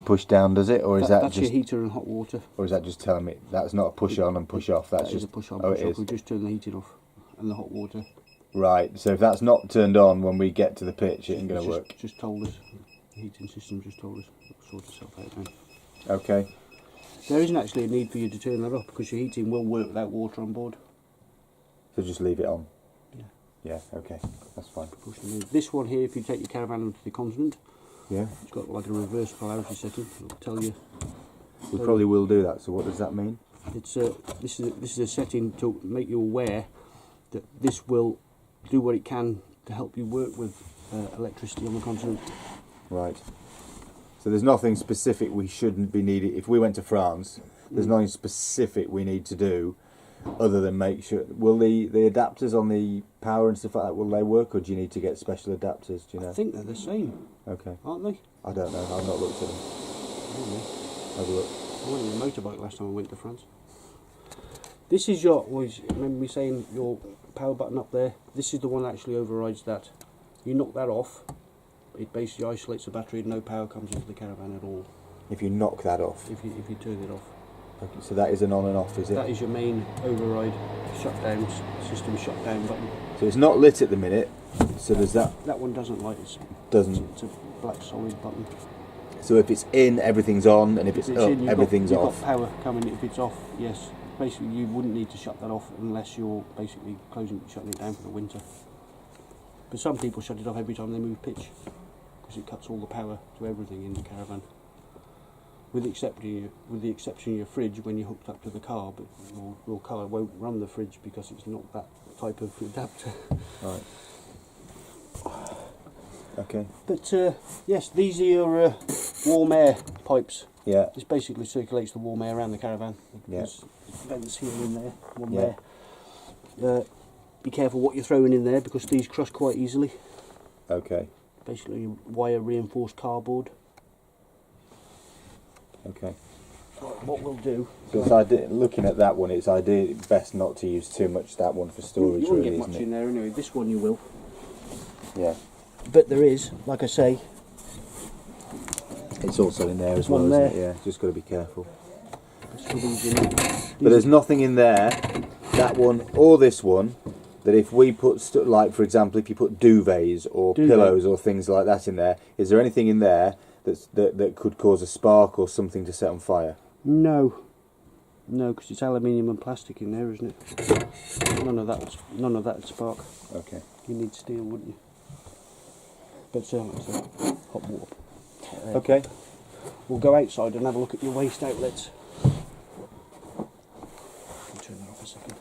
push down, does it, or is that that's just your heater and hot water? or is that just telling me that's not a push on and push off? That's That just is a push on. Oh, push it off. is. We just turn the heating off and the hot water. Right. So if that's not turned on when we get to the pitch, it ain't going It's to work. Just told us. The heating system just told us. It'll sort itself out now. Okay. There isn't actually a need for you to turn that off because your heating will work without water on board. So just leave it on. Yeah. Yeah. Okay. That's fine. This one here, if you take your caravan onto the continent, Yeah. it's got like a reverse polarity setting. It'll tell you. We probably will do that. So what does that mean? It's this is a setting to make you aware that this will do what it can to help you work with electricity on the continent. Right. So there's nothing specific we shouldn't be needing. If we went to France, there's nothing specific we need to do other than make sure. Will the adapters on the power and stuff like that, will they work, or do you need to get special adapters? Do you know? I think they're the same, Okay. aren't they? I don't know. I've not looked at them. Have a look. I went on a motorbike last time I went to France. This is your, remember me saying your power button up there? This is the one that actually overrides that. You knock that off, it basically isolates the battery and no power comes into the caravan at all. If you knock that off. If you turn it off. Okay, so that is an on and off, is it? That is your main override shutdown, system shutdown button. So it's not lit at the minute. So there's that. That one doesn't light, it's a black solid button. So if it's in, everything's on, and if it's up, in, everything's you've off. got power coming. If it's off, yes. Basically, you wouldn't need to shut that off unless you're basically shutting it down for the winter. But some people shut it off every time they move pitch because it cuts all the power to everything in the caravan. With the exception of your fridge when you're hooked up to the car, but your car won't run the fridge because it's not that type of adapter. Right. Okay. But yes, these are your warm air pipes. Yeah. This basically circulates the warm air around the caravan. Yeah. There's vents here and there, one Yeah. there. Be careful what you're throwing in there because these crust quite easily. Okay. Basically wire reinforced cardboard. Okay. What we'll do... So it's looking at that one, it's best not to use too much that one for storage, You won't really, get much isn't in it? there anyway. This one you will. Yeah. But there is, like I say... It's also in there as one well, there. isn't it? Yeah, just got to be careful. But But there's nothing in there, that one or this one, that if we put, like for example, if you put duvets or pillows or things like that in there, is there anything in there that could cause a spark or something to set on fire? No, because it's aluminium and plastic in there, isn't it? None of that would spark. Okay. You need steel, wouldn't you? But certainly, hot water. Okay. We'll go outside and have a look at your waste outlets. Turn that off a second.